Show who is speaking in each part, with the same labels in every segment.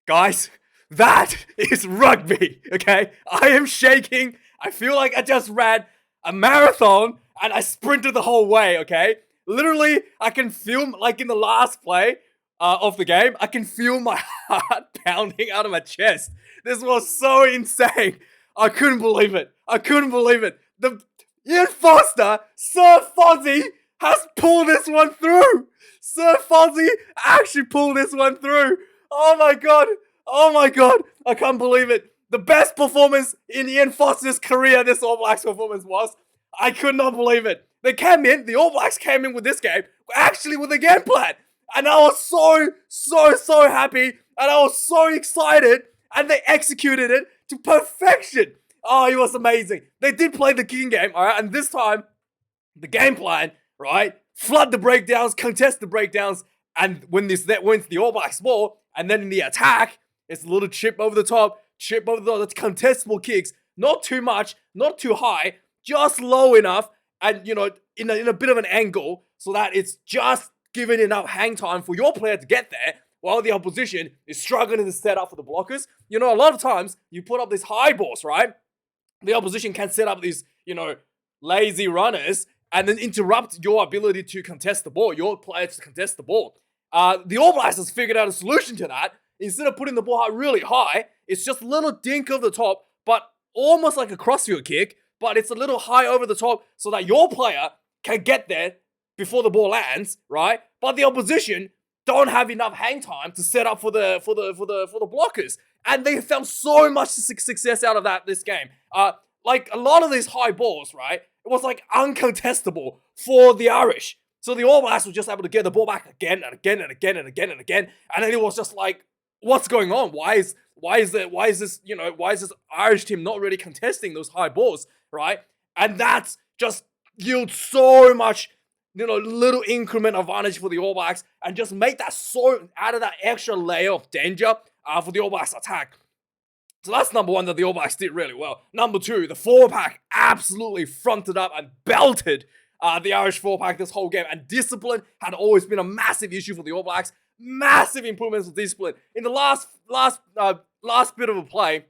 Speaker 1: Guys, that is rugby, okay? I am shaking. I feel like I just ran a marathon and I sprinted the whole way, okay? Literally, I can feel, like in the last play of the game, I can feel my heart pounding out of my chest. This was so insane. I couldn't believe it. I couldn't believe it. The Ian Foster, Sir Fozzie, has pulled this one through. Sir Fozzie actually pulled this one through. Oh my god. Oh my god. I can't believe it. The best performance in Ian Foster's career this All Blacks performance was. I could not believe it. The All Blacks came in with this game, actually with a game plan. And I was so happy. And I was so excited. And they executed it to perfection. Oh, it was amazing. They did play the kicking game, all right? And this time, the game plan, right? Flood the breakdowns, contest the breakdowns, and when that wins the All Blacks ball, and then in the attack, it's a little chip over the top, that's contestable kicks. Not too much, not too high, just low enough, and, you know, in a bit of an angle, so that it's just giving enough hang time for your player to get there, while the opposition is struggling to set up for the blockers. You know, a lot of times, you put up these high balls, right? The opposition can set up these, you know, lazy runners and then interrupt your ability to contest the ball, your players to contest the ball. The All Blacks has figured out a solution to that. Instead of putting the ball out really high, it's just a little dink over the top, but almost like a crossfield kick, but it's a little high over the top so that your player can get there before the ball lands, right? But the opposition don't have enough hang time to set up for the blockers. And they found so much success out of this game. Like a lot of these high balls, right? It was like uncontestable for the Irish. So the All Blacks were just able to get the ball back again and again and again and again and again. And then it was just like, what's going on? Why is this Irish team not really contesting those high balls, right? And that's just yields so much, you know, little increment advantage for the All Blacks and just make that out of that extra layer of danger for the All Blacks attack. So that's number one that the All Blacks did really well. Number two, the forward pack absolutely fronted up and belted the Irish forward pack this whole game. And discipline had always been a massive issue for the All Blacks. Massive improvements with discipline. In the last bit of a play,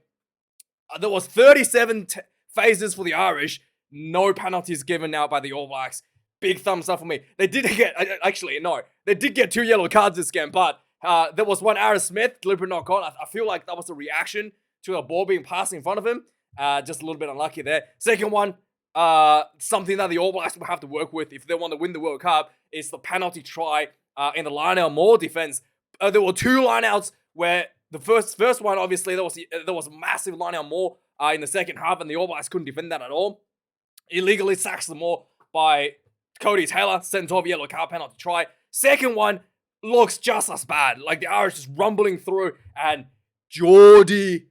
Speaker 1: there was 37 phases for the Irish. No penalties given out by the All Blacks. Big thumbs up for me. They did get 2 yellow cards this game, but there was one Aaron Smith, deliberate knock on. I feel like that was a reaction to a ball being passed in front of him. Just a little bit unlucky there. Second one, something that the All Blacks will have to work with if they want to win the World Cup is the penalty try in the line-out Moore defense. There were 2 line-outs where the first one, obviously, there was a massive line-out Moore in the second half, and the All Blacks couldn't defend that at all. Illegally sacks the Moore by Cody Taylor, sent off yellow card penalty try. Second one looks just as bad. Like the Irish just rumbling through, and Geordie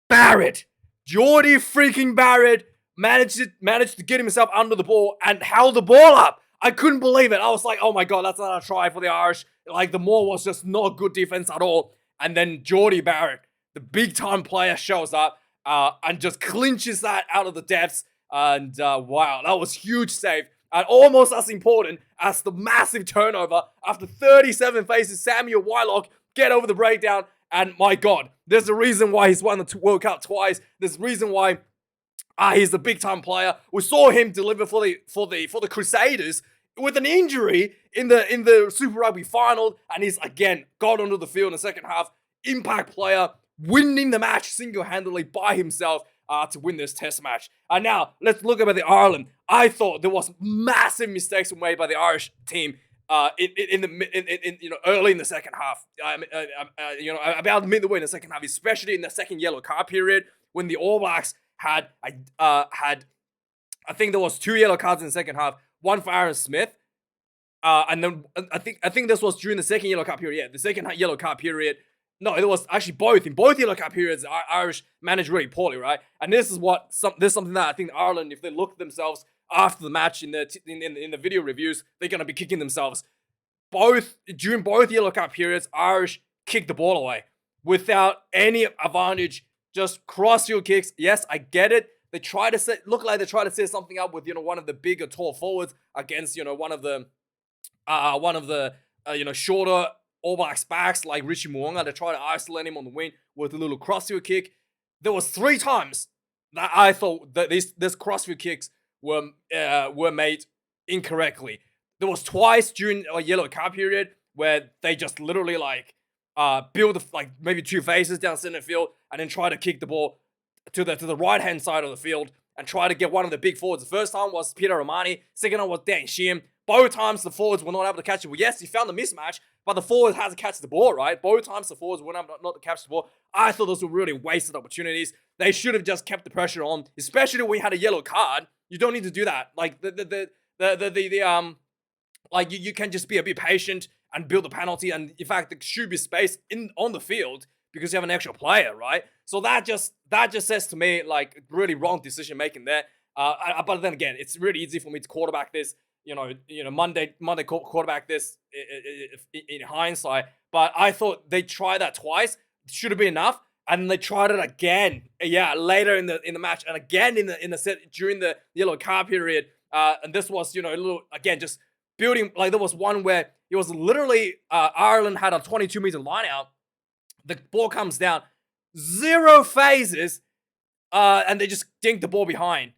Speaker 1: freaking Barrett managed to get himself under the ball and held the ball up. I couldn't believe it. I was like, oh my god, that's not a try for the Irish. Like the Moore was just not good defense at all. And then Geordie Barrett, the big time player, shows up and just clinches that out of the depths. And wow, that was huge save. And almost as important as the massive turnover after 37 faces. Samuel Wildkard get over the breakdown. And my god, there's a reason why he's won the World Cup twice. There's a reason why he's a big time player. We saw him deliver for the Crusaders with an injury in the Super Rugby final, and he's again got onto the field in the second half. Impact player, winning the match single-handedly by himself to win this test match. And now let's look about the Ireland. I thought there was massive mistakes made by the Irish team early in the second half. About midway in the second half, especially in the second yellow card period when the All Blacks had I think there was 2 yellow cards in the second half, one for Aaron Smith, and then I think this was during the second yellow card period. Yeah, the second yellow card period. No, it was actually both. In both yellow card periods, the Irish managed really poorly, right? And this is something that I think Ireland, if they look at themselves after the match in the video reviews, they're gonna be kicking themselves. During both yellow card periods, Irish kicked the ball away without any advantage. Just cross-field kicks. Yes, I get it. They try to set something up with one of the bigger tall forwards against one of the shorter All Blacks backs like Richie Mo'unga to try to isolate him on the wing with a little crossfield kick. There was 3 times that I thought that this crossfield kicks were made incorrectly. There was twice during a yellow card period where they just literally build like maybe 2 phases down center field and then try to kick the ball to the right hand side of the field and try to get one of the big forwards. The first time was Peter Romani, second time was Dan Sheehan. Both times the forwards were not able to catch it. Well, yes, he found the mismatch, but the forward has to catch the ball, right? Both times the forwards were not to catch the ball. I thought those were really wasted opportunities. They should have just kept the pressure on, especially when you had a yellow card. You don't need to do that. Like you can just be a bit patient and build a penalty. And in fact, there should be space on the field because you have an extra player, right? So that just says to me like really wrong decision making there. But then again, it's really easy for me to quarterback this. Monday quarterback this in hindsight. But I thought they tried that twice. Should have been enough. And they tried it again, later in the match, and again in the set during the yellow card period. And this was, a little again just building. Like there was one where it was literally Ireland had a 22-meter line out. The ball comes down, 0 phases, and they just dinked the ball behind.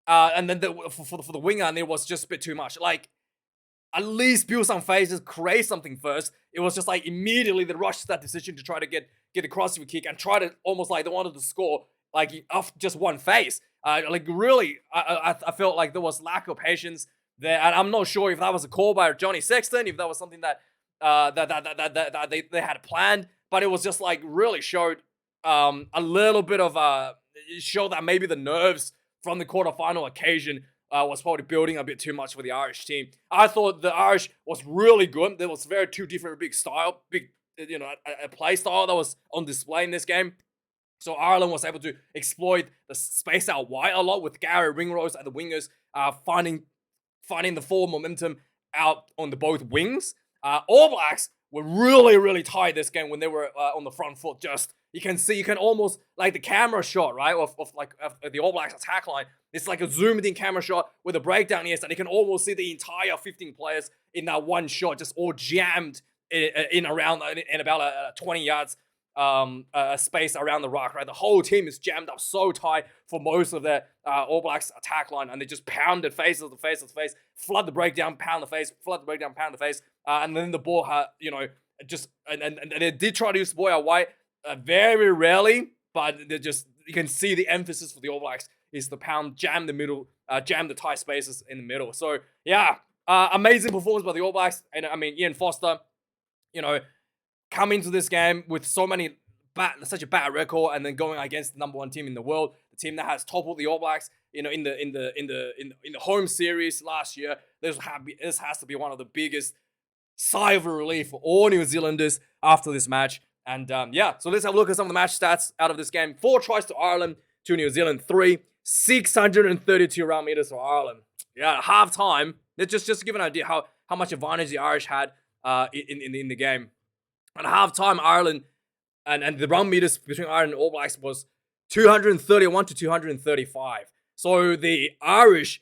Speaker 1: And then for the winger, and it was just a bit too much. Like, at least build some phases, create something first. It was just like immediately they rushed that decision to try to get the crossfield kick and try to almost like they wanted to score like off just one phase. Like really, I felt like there was lack of patience there, and I'm not sure if that was a call by Johnny Sexton, if that was something that they had planned, but it was just like really showed a little bit of show that maybe the nerves from the quarterfinal occasion was probably building a bit too much for the Irish team. I thought the Irish was really good. There was two different a play style that was on display in this game. So Ireland was able to exploit the space out wide a lot with Gary Ringrose and the wingers finding the forward momentum out on the both wings. All Blacks were really, really tight this game when they were on the front foot. Just you can almost like the camera shot, right, of the All Blacks attack line. It's like a zoomed in camera shot with a breakdown, yes, and you can almost see the entire 15 players in that one shot, just all jammed in about 20 yards space around the rock, right? The whole team is jammed up so tight for most of their All Blacks attack line, and they just pounded face to face, flood the breakdown, pound the face, and then the ball had, and they did try to use the ball out wide, very rarely, but they just, you can see the emphasis for the All Blacks is the pound, jam the middle, jam the tight spaces in the middle. So yeah, amazing performance by the All Blacks, and I mean Ian Foster, come into this game with such a bad record, and then going against the number 1 team in the world, the team that has toppled the All Blacks, in the home series last year. This has to be one of the biggest sigh of relief for all New Zealanders after this match. And so let's have a look at some of the match stats out of this game. 4 tries to Ireland, 2 New Zealand, 3, 632 round meters for Ireland. Yeah, at half time, just to give an idea how much advantage the Irish had in the game. At half time, Ireland and the round meters between Ireland and All Blacks was 231 to 235. So the Irish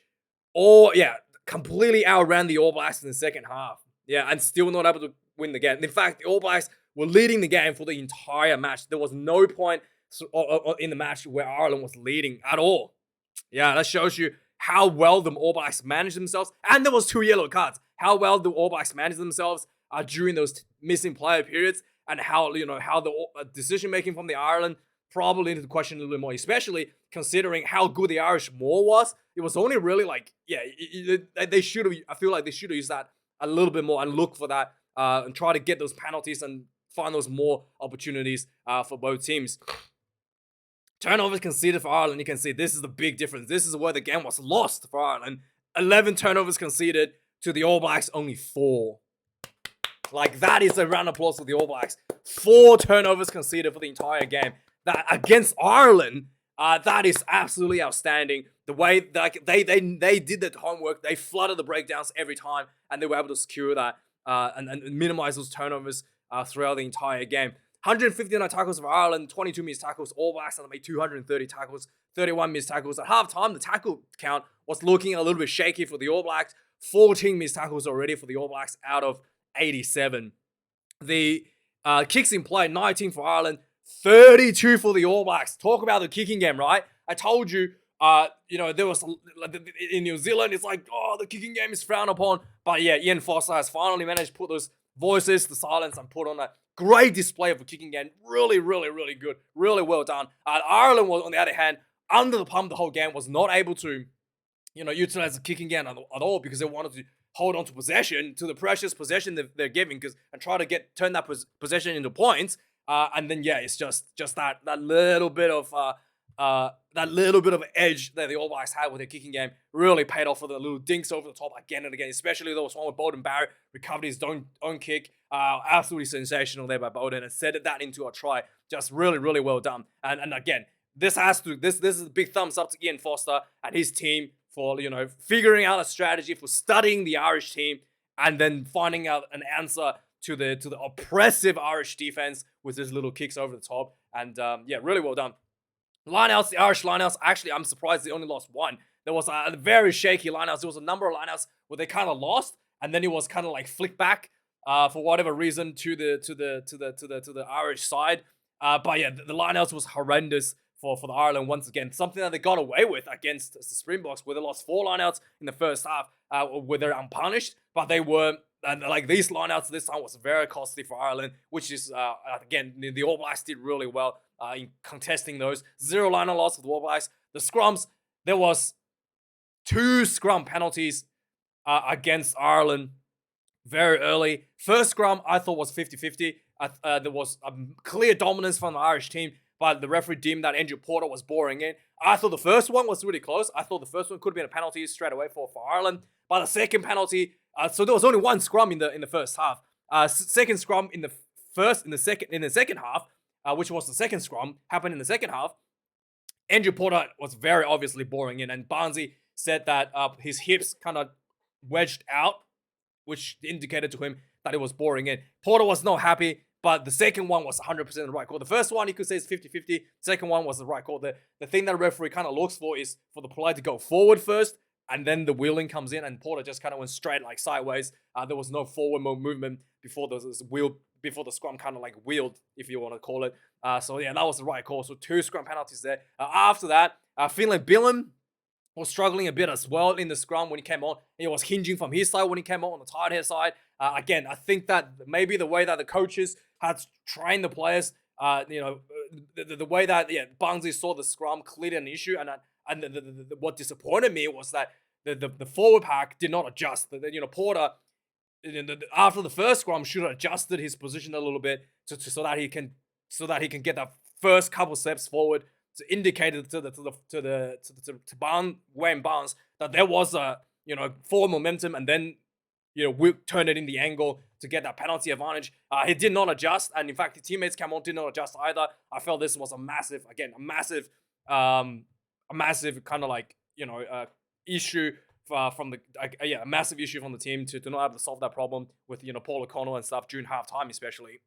Speaker 1: completely outran the All Blacks in the second half. Yeah, and still not able to win the game. In fact, the All Blacks were leading the game for the entire match. There was no point in the match where Ireland was leading at all. Yeah, that shows you how well the All Blacks managed themselves. And there was 2 yellow cards. How well the All Blacks managed themselves during those missing player periods, and how the decision making from the Ireland probably into the question a little bit more, especially considering how good the Irish maul was. It was only really they should have. I feel like they should have used that a little bit more and look for that and try to get those penalties and find those more opportunities for both teams. Turnovers conceded for Ireland. You can see this is the big difference. This is where the game was lost for Ireland. 11 turnovers conceded to the All Blacks, only 4. Like, that is a round of applause for the All Blacks. 4 turnovers conceded for the entire game. That against Ireland, that is absolutely outstanding. The way they did their homework, they flooded the breakdowns every time, and they were able to secure that and minimize those turnovers throughout the entire game. 159 tackles for Ireland, 22 missed tackles. All Blacks had to make 230 tackles, 31 missed tackles. At halftime, the tackle count was looking a little bit shaky for the All Blacks. 14 missed tackles already for the All Blacks out of 87. the kicks in play, 19 for Ireland, 32 for the All Blacks. Talk about the kicking game, right? I told you, there was in New Zealand, it's like, oh, the kicking game is frowned upon. But yeah, Ian Foster has finally managed to put those voices to silence and put on a great display of a kicking game. Really, really, really good. Really well done. Ireland was, on the other hand, under the pump the whole game, was not able to, utilize the kicking game at all because they wanted to hold on to possession, to the precious possession they're giving, and try to turn that possession into points. And then it's just that little bit of edge that the All Blacks had with their kicking game really paid off for the little dinks over the top again and again. Especially there was one with Beauden Barrett, recovered his own kick, absolutely sensational there by Beauden, and set that into a try. Just really, really well done. And again, this is a big thumbs up to Ian Foster and his team for figuring out a strategy, for studying the Irish team, and then finding out an answer to the oppressive Irish defense with his little kicks over the top. And really well done. Lineouts, the Irish lineouts, actually, I'm surprised they only lost one. There was a very shaky lineouts. There was a number of lineouts where they kind of lost, and then it was kind of like flicked back for whatever reason to the Irish side. But yeah, the lineouts was horrendous for the Ireland once again. Something that they got away with against the Springboks, where they lost 4 lineouts in the first half, where they're unpunished. But they were, like these lineouts this time was very costly for Ireland, which is, again, the All Blacks did really well in contesting those. 0 lineout loss for the All Blacks. The scrums, there was 2 scrum penalties against Ireland very early. First scrum, I thought was 50-50. There was a clear dominance from the Irish team, but the referee deemed that Andrew Porter was boring in. I thought the first one was really close. I thought the first one could have been a penalty straight away for Ireland. But the second penalty, so there was only 1 scrum in the first half. Second scrum in the second half, which was the second scrum, happened in the second half. Andrew Porter was very obviously boring in, and Barnesy said that his hips kind of wedged out, which indicated to him that it was boring in. Porter was not happy, but the second one was 100% the right call. The first one, you could say, is 50-50. Second one was the right call. The thing that the referee kind of looks for is for the play to go forward first, and then the wheeling comes in, and Porter just kind of went straight, like sideways. There was no forward movement before before the scrum kind of like wheeled, if you want to call it. So yeah, that was the right call. So 2 scrum penalties there. After that, Finlay Billen was struggling a bit as well in the scrum when he came on. He was hinging from his side when he came on the tight head side. Again, I think that maybe the way that the coaches had trained the players, the way that Barnesy saw the scrum cleared an issue, and what disappointed me was that the forward pack did not adjust. Porter, after the first scrum, should have adjusted his position a little bit so that he can get that first couple steps forward to indicate to Wayne Barnes that there was a forward momentum, and then we turn it in the angle to get that penalty advantage. He did not adjust, and in fact, his teammates came on, did not adjust either. I felt this was a massive kind of like issue a massive issue from the team to not able to solve that problem with Paul O'Connell and stuff during halftime, especially.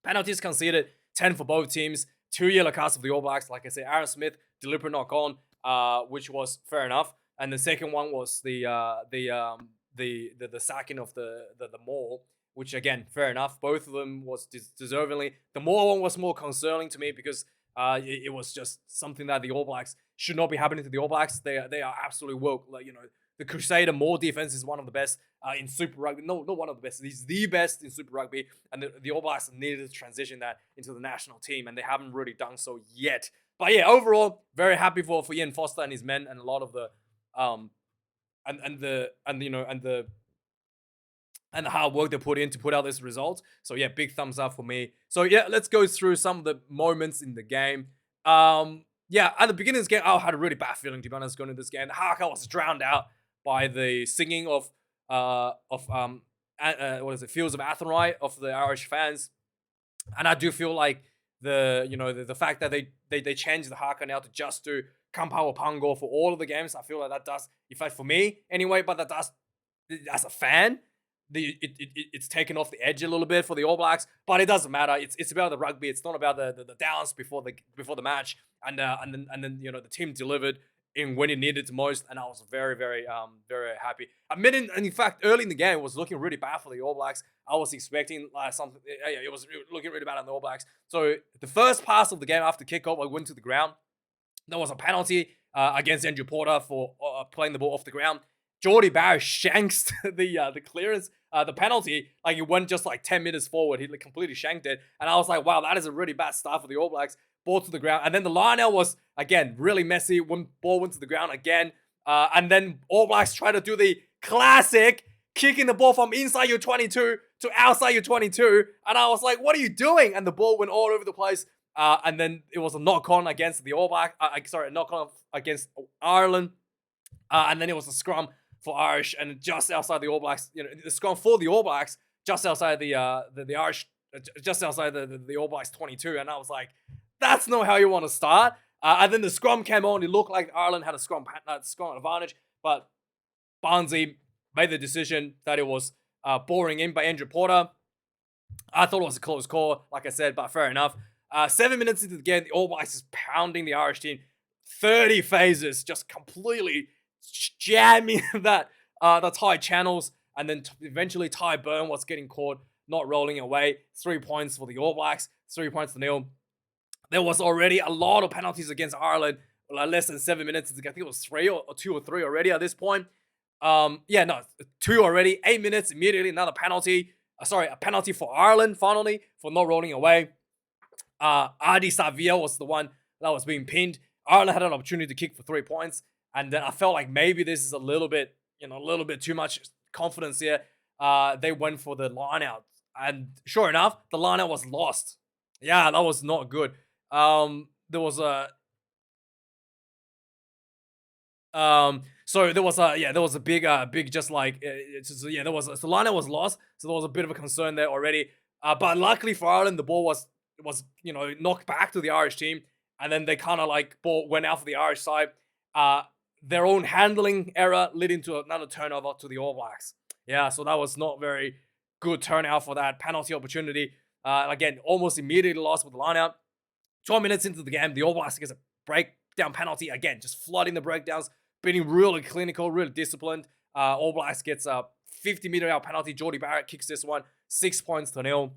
Speaker 1: Penalties conceded, 10 for both teams. 2 yellow cards for the All Blacks. Like I said, Aaron Smith, deliberate knock on, which was fair enough. And the second one was the sacking of the Maul, which again, fair enough. Both of them was deservingly. The Maul one was more concerning to me because it was just something that the All Blacks should not be happening to the All Blacks. They are absolutely woke. The Crusader Maul defense is one of the best in Super Rugby. No, not one of the best. He's the best in Super Rugby. And the All Blacks needed to transition that into the national team, and they haven't really done so yet. But yeah, overall, very happy for Ian Foster and his men, and a lot of the and the hard work they put in to put out this result. So yeah, big thumbs up for me. So yeah, let's go through some of the moments in the game. At the beginning of this game, I had a really bad feeling, to be honest, going into this game. The haka was drowned out by the singing of Fields of Athenry of the Irish fans, and I do feel like the fact that they changed the haka now to just do Kampawa Pango for all of the games. I feel like that does, in fact for me anyway, but that does, as a fan, it's taken off the edge a little bit for the All Blacks, but it doesn't matter. It's about the rugby. It's not about the downs before the match, and then the team delivered. in when it needed the most, and I was very, very, very happy. I mean, in fact, early in the game, it was looking really bad for the All Blacks. I was expecting something. It was looking really bad on the All Blacks. So the first pass of the game after kickoff, I went to the ground. There was a penalty against Andrew Porter for playing the ball off the ground. Jordie Barrett shanks the clearance, the penalty. Like, it went just like 10 meters forward. He completely shanked it. And I was like, wow, that is a really bad start for the All Blacks. Ball to the ground. And then the line-out was, again, really messy. When ball went to the ground again. And then All Blacks tried to do the classic kicking the ball from inside your 22 to outside your 22. And I was like, what are you doing? And the ball went all over the place. And then it was a knock-on against the All Blacks. A knock-on against Ireland. And then it was a scrum for Irish, and just outside the All Blacks, the scrum for the All Blacks, just outside the Irish, just outside the All Blacks 22. And I was like, that's not how you want to start. And then the scrum came on. It looked like Ireland had a scrum advantage, but Barnesy made the decision that it was boring in by Andrew Porter. I thought it was a close call, like I said, but fair enough. 7 minutes into the game, the All Blacks is pounding the Irish team. 30 phases, just completely jamming the Thai channels, and then eventually Ty Burn was getting caught, not rolling away. 3 points for the All Blacks, 3 points to nil. There was already a lot of penalties against Ireland, less than 7 minutes. I think it was 3 or 2 or 3 already at this point. 2 already. 8 minutes, immediately another penalty. A penalty for Ireland, finally, for not rolling away. Adi Savia was the one that was being pinned. Ireland had an opportunity to kick for 3 points. And then I felt like maybe this is a little bit too much confidence here. They went for the line out. And sure enough, the line out was lost. Yeah, that was not good. There was a big just like the line out was lost, so there was a bit of a concern there already. But luckily for Ireland, the ball was knocked back to the Irish team, and then they kind of like ball went out for the Irish side. Their own handling error led into another turnover to the All Blacks. Yeah, so that was not very good turnout for that penalty opportunity. Again, almost immediately lost with the line out. 12 minutes into the game, the All Blacks gets a breakdown penalty. Again, just flooding the breakdowns, being really clinical, really disciplined. All Blacks gets a 50-meter out penalty. Jordie Barrett kicks this one, 6 points to nil.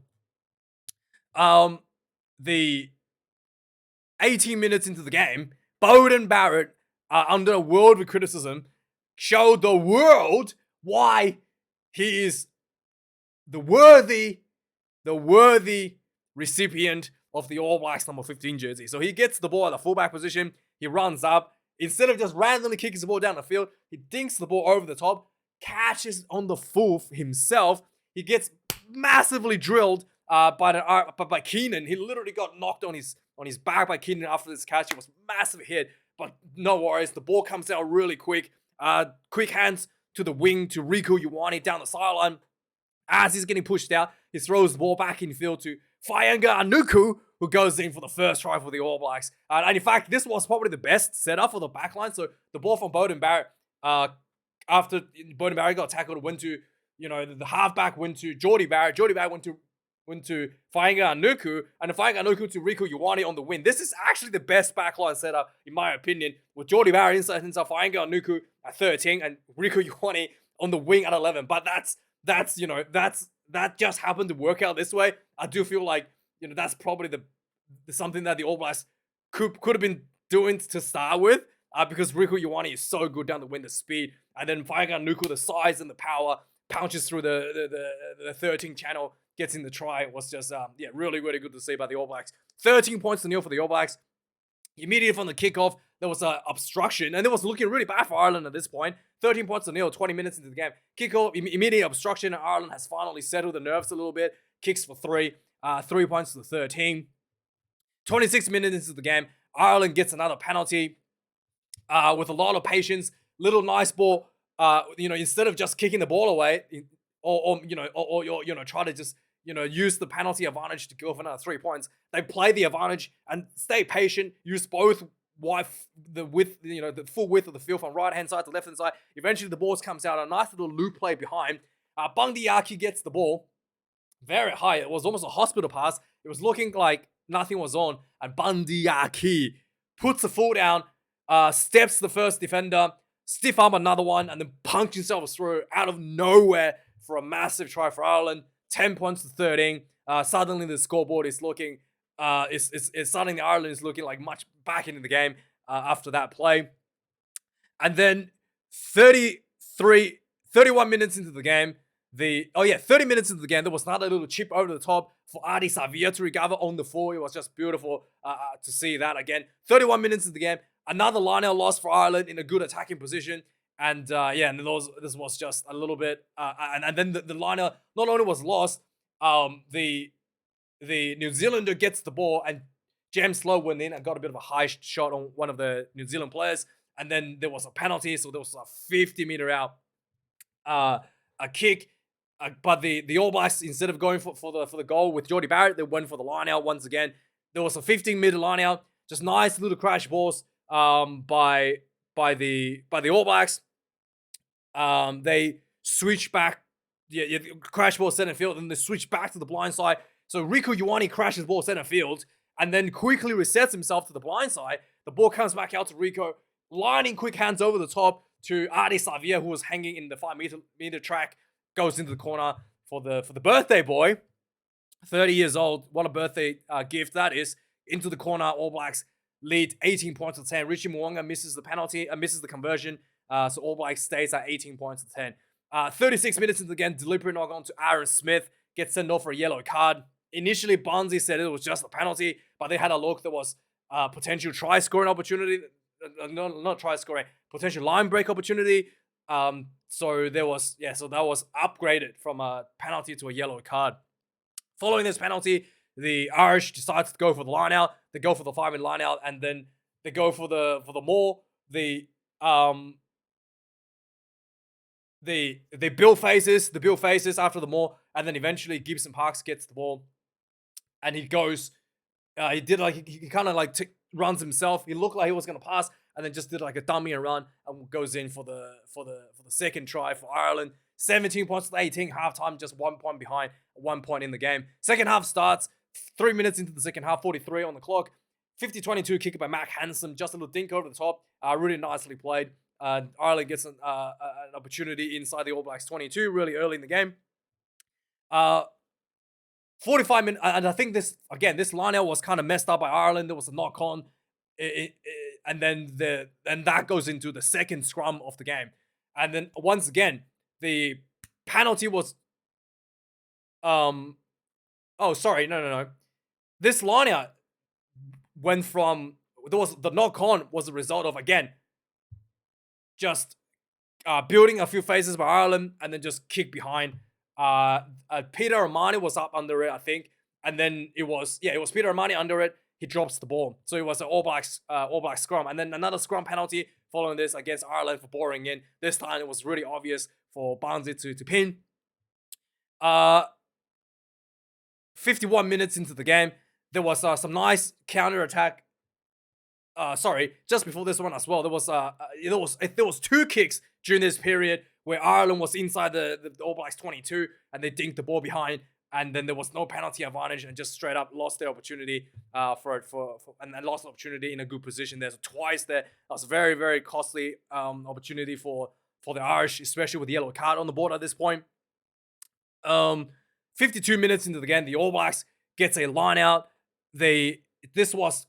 Speaker 1: The 18 minutes into the game, Beauden Barrett, under a world of criticism, showed the world why he is the worthy recipient of the All Blacks number 15 jersey. So he gets the ball at the fullback position. He runs up. Instead of just randomly kicking the ball down the field, he dinks the ball over the top, catches on the full himself. He gets massively drilled by Keenan. He literally got knocked on his back by Keenan after this catch. It was a massive hit. But no worries, the ball comes out really quick. Quick hands to the wing to Riku Ioane down the sideline. As he's getting pushed out, he throws the ball back in field to Fainga'a Anuku, who goes in for the first try for the All Blacks. And in fact, this was probably the best setup for the backline. So the ball from Beauden Barrett, after Beauden Barrett got tackled, went to, the halfback went to Jordie Barrett. Jordie Barrett went to Fainga'a Anuku, and Fainga'a Anuku to Riku Ioane on the wing. This is actually the best backline setup, in my opinion, with Jordie Barrett inside Fainga'a Anuku at 13 and Riku Ioane on the wing at 11. But that just happened to work out this way. I do feel like, that's probably the something that the All Blacks could have been doing to start with, because Riku Ioane is so good down the wing, the speed, and then Fainga'a Anuku, the size and the power, punches through the 13 channel, gets in the try. It was just, really, really good to see by the All Blacks. 13 points to nil for the All Blacks. Immediately from the kickoff, there was an obstruction, and it was looking really bad for Ireland at this point. 13 points to nil, 20 minutes into the game. Kickoff, immediate obstruction, and Ireland has finally settled the nerves a little bit. Kicks for 3, 3 points to 13. 26 minutes into the game, Ireland gets another penalty with a lot of patience. Little nice ball, instead of just kicking the ball away, or try to just, use the penalty advantage to go for another 3 points. They play the advantage and stay patient, use both the full width of the field from right hand side to left hand side. Eventually the ball comes out, a nice little loop play behind. Bandiaki gets the ball very high. It was almost a hospital pass. It was looking like nothing was on, and Bandiaki puts the foot down, steps the first defender, stiff arm another one, and then punch himself through out of nowhere for a massive try for Ireland. 10 points to 13. Suddenly the scoreboard is looking, suddenly Ireland is looking like much back into the game after that play. And then 31 minutes into the game, 30 minutes into the game, there was another little chip over the top for Adi Savia to recover on the floor. It was just beautiful to see that again. 31 minutes into the game, another line-out loss for Ireland in a good attacking position. And this was just a little bit, and then the line-out not only was lost, the New Zealander gets the ball and James Lowe went in and got a bit of a high shot on one of the New Zealand players. And then there was a penalty, so there was a 50-meter out, a kick. But the All Blacks, instead of going for the goal with Jordie Barrett, they went for the line out once again. There was a 15-meter line out, just nice little crash balls by the All Blacks. They switch back, crash ball center field, and they switch back to the blind side. So Rieko Ioane crashes ball center field, and then quickly resets himself to the blind side. The ball comes back out to Rieko, lining quick hands over the top to Adi Savia, who was hanging in the 5-meter track, goes into the corner for the birthday boy. 30 years old. What a birthday gift that is. Into the corner, All Blacks lead 18 points to 10. Richie Mo'unga misses the penalty, misses the conversion. So All Blacks stays at 18 points to 10. 36 minutes into the game, deliberate knock on to Aaron Smith, gets sent off for a yellow card. Initially, Barnsley said it was just a penalty, but they had a look. There was potential try scoring opportunity. Not try scoring, potential line break opportunity. So that was upgraded from a penalty to a yellow card. Following this penalty, the Irish decides to go for the line out. They go for the 5-minute line out, and then they go for the maul. They build phases after the maul, and then eventually Gibson Parks gets the ball, and he goes. He kind of runs himself. He looked like he was gonna pass, and then just did like a dummy and run, and goes in for the second try for Ireland. 17 points to 18, halftime, just 1 point behind, 1 point in the game. Second half starts, 3 minutes into the second half, 43 on the clock. 50-22 kick by Mac Hansen, just a little dink over the top. Really nicely played. Ireland gets an opportunity inside the All Blacks 22 really early in the game. 45 minutes, and I think this line-out was kind of messed up by Ireland. There was a knock-on, and then that goes into the second scrum of the game. And then once again, the penalty was, no. This line-out went from, the knock-on was a result of, again, just building a few phases by Ireland, and then just kick behind. Peter Armani was up under it, I think, and then it was Peter Armani under it. He drops the ball, so it was an All Blacks scrum, and then another scrum penalty following this against Ireland for boring in. This time it was really obvious for Barnsley to pin. 51 minutes into the game, there was some nice counter attack. Just before this one as well, there was 2 kicks during this period where Ireland was inside the All Blacks 22 and they dinked the ball behind, and then there was no penalty advantage and just straight up lost their opportunity and lost an opportunity in a good position there. So twice there, that was a very, very costly opportunity for the Irish, especially with the yellow card on the board at this point. 52 minutes into the game, the All Blacks gets a line out. This was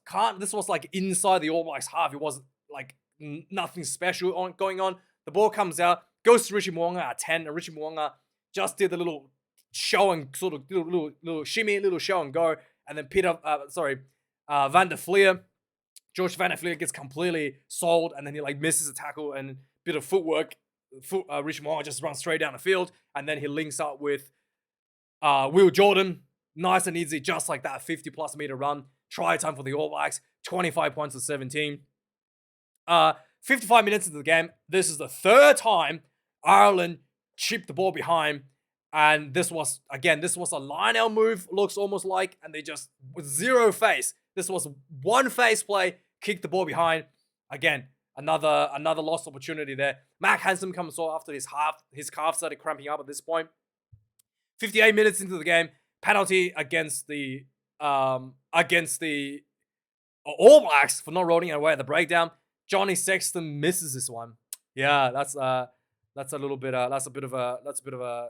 Speaker 1: like inside the All Blacks half. It wasn't like nothing special going on. The ball comes out, goes to Richie Mo'unga at 10, and Richie Mo'unga just did the little show and sort of little shimmy, little show and go, and then Van der Fleer, George Van der Fleer gets completely sold, and then he misses a tackle and a bit of footwork. Richie Mo'unga just runs straight down the field, and then he links up with Will Jordan, nice and easy, just like that, 50+ meter run. Try time for the All Blacks, 25 points to 17. 55 minutes into the game, this is the third time Ireland chipped the ball behind, and this was a line-out move, looks almost like, and they just, with zero face, this was one face play, kicked the ball behind. Again, another lost opportunity there. Mac Hansen comes off after his calf started cramping up at this point. 58 minutes into the game, penalty against the All Blacks for not rolling away at the breakdown. Johnny Sexton misses this one. Yeah, that's a little bit that's a bit of a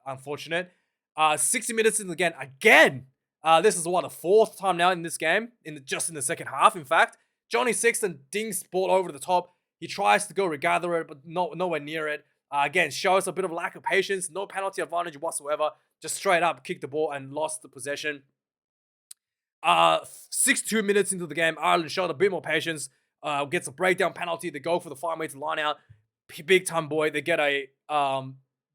Speaker 1: unfortunate. 60 minutes in the game again. This is what the fourth time now in this game, just in the second half. In fact, Johnny Sexton dings ball over the top. He tries to go regather it, but nowhere near it. Again, shows a bit of lack of patience. No penalty advantage whatsoever. Just straight up kicked the ball and lost the possession. 62 minutes into the game, Ireland showed a bit more patience. Gets a breakdown penalty. They go for the 5-meter line out. Big time boy. They get a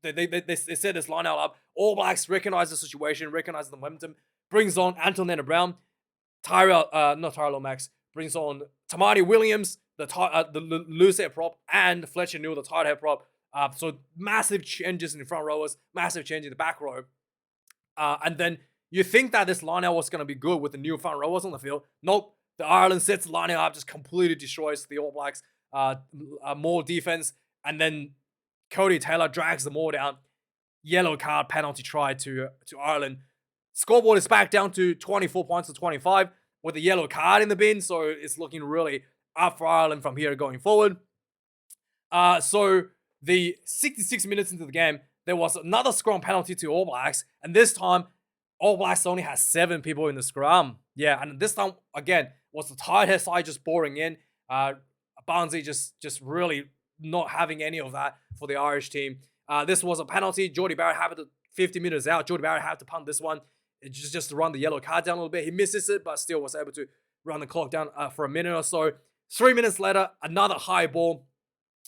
Speaker 1: they set this line out up. All Blacks recognize the situation, recognize the momentum. Brings on Antonetta Brown, not Tyrell Max. Brings on Tamati Williams, the loose head prop, and Fletcher Newell, the tight head prop. So massive changes in the front rowers, massive change in the back row. And then you think that this line out was going to be good with the new front rowers on the field. Nope. The Ireland sets the line out, just completely destroys the All Blacks. More defense. And then Cody Taylor drags them all down. Yellow card penalty try to Ireland. Scoreboard is back down to 24 points to 25 with a yellow card in the bin. So it's looking really up for Ireland from here going forward. So the 66 minutes into the game, there was another scrum penalty to All Blacks. And this time, All Blacks only has 7 people in the scrum. Yeah, and this time, again, was the tight head side just boring in. Barnsley just really not having any of that for the Irish team. This was a penalty. Jordie Barrett had it 50 meters out. Jordie Barrett had to punt this one. Just to run the yellow card down a little bit. He misses it, but still was able to run the clock down for a minute or so. 3 minutes later, another high ball.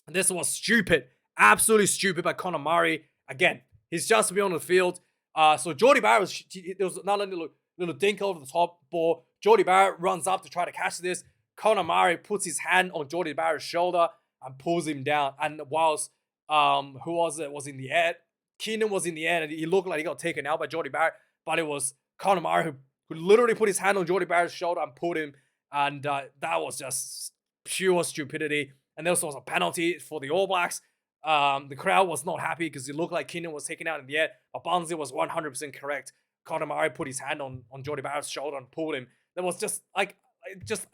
Speaker 1: And this was stupid. Absolutely stupid by Conor Murray. Again, he's just to be on the field. So Jordie Barrett, there was another little dink over the top ball. Jordie Barrett runs up to try to catch this. Conor Murray puts his hand on Jordie Barrett's shoulder and pulls him down. And whilst, who was it? Was in the air. Keenan was in the air and he looked like he got taken out by Jordie Barrett. But it was Conor Murray who literally put his hand on Jordie Barrett's shoulder and pulled him. And that was just pure stupidity. And there was a penalty for the All Blacks. The crowd was not happy because it looked like Keenan was taken out in the air. But Barnsley was 100% correct. Conor Murray put his hand on Jordie Barrett's shoulder and pulled him. There was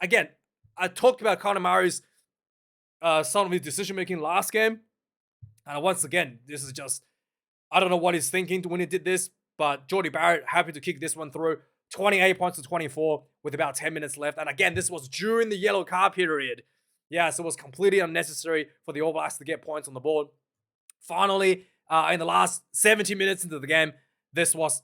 Speaker 1: again, I talked about Conor Murray's some of his decision-making last game. And once again, this is just, I don't know what he's thinking when he did this, but Jordie Barrett happy to kick this one through. 28 points to 24 with about 10 minutes left. And again, this was during the yellow card period. Yeah, so it was completely unnecessary for the All Blacks to get points on the board. Finally, in the last 70 minutes into the game, this was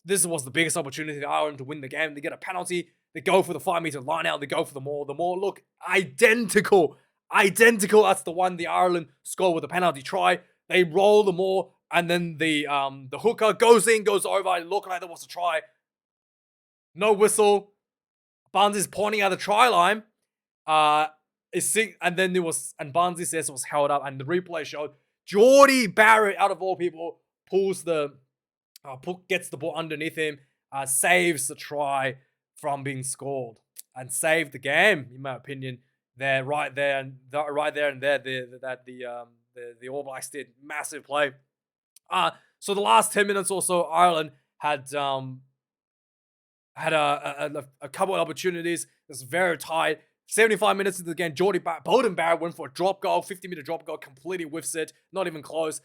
Speaker 1: the biggest opportunity for Ireland to win the game. They get a penalty. They go for the 5-meter line out. They go for the maul. The maul look identical. That's the one the Ireland scored with a penalty try. They roll the maul, and then the hooker goes in, goes over. It looked like there was a try. No whistle. Barnsley's pointing at the try line. And then Barnsley says it was held up, and the replay showed Jordie Barrett, out of all people, pulls gets the ball underneath him, saves the try from being scored, and saved the game, in my opinion. The All Blacks did massive play. So the last 10 minutes or so, Ireland had a couple of opportunities. It was very tight. 75 minutes into the game, Beauden Barrett went for a drop goal, 50-meter drop goal, completely whiffs it, not even close.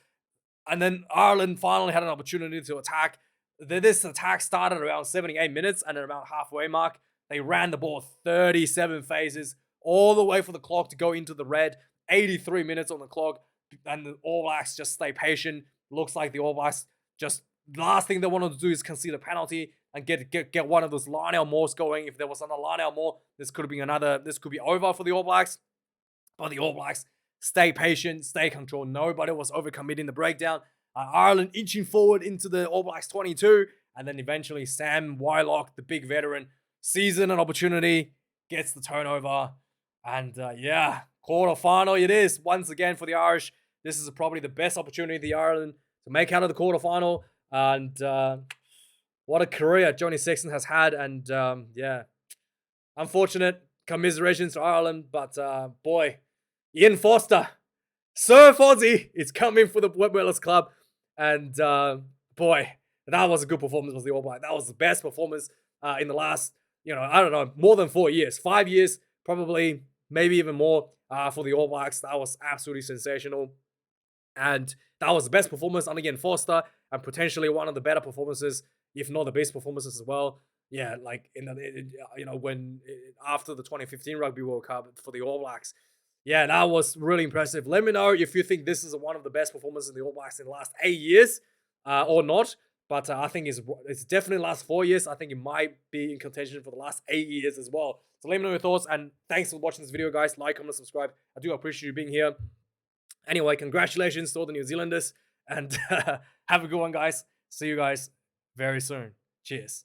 Speaker 1: And then Ireland finally had an opportunity to attack. This attack started around 78 minutes, and at about halfway mark, they ran the ball 37 phases, all the way for the clock to go into the red. 83 minutes on the clock, and the All Blacks just stay patient. Looks like the All Blacks the last thing they wanted to do is concede a penalty and get one of those line-out mauls going. If there was another line-out maul, this could be over for the All Blacks. But the All Blacks stay patient, stay controlled. Nobody was overcommitting the breakdown. Ireland inching forward into the All Blacks 22, and then eventually Sam Wylock, the big veteran, sees an opportunity, gets the turnover, and quarterfinal it is once again for the Irish. This is probably the best opportunity for the Ireland to make out of the quarterfinal, and what a career Johnny Sexton has had, and unfortunate commiserations to Ireland, but boy, Ian Foster, Sir Fozzie is coming for the Wet Wellers Club, and boy, that was a good performance was the All Black. That was the best performance in the last, I don't know, more than 4 years. 5 years, probably, maybe even more. for the All Blacks. That was absolutely sensational. And that was the best performance under Ian Foster, and potentially one of the better performances, if not the best performances as well. Yeah, like when after the 2015 Rugby World Cup for the All Blacks. Yeah, that was really impressive. Let me know if you think this is one of the best performances in the All Blacks in the last 8 years or not. But I think it's definitely the last 4 years. I think it might be in contention for the last 8 years as well. So let me know your thoughts, and thanks for watching this video, guys. Like, comment, subscribe. I do appreciate you being here. Anyway, congratulations to all the New Zealanders, and have a good one, guys. See you guys very soon. Cheers.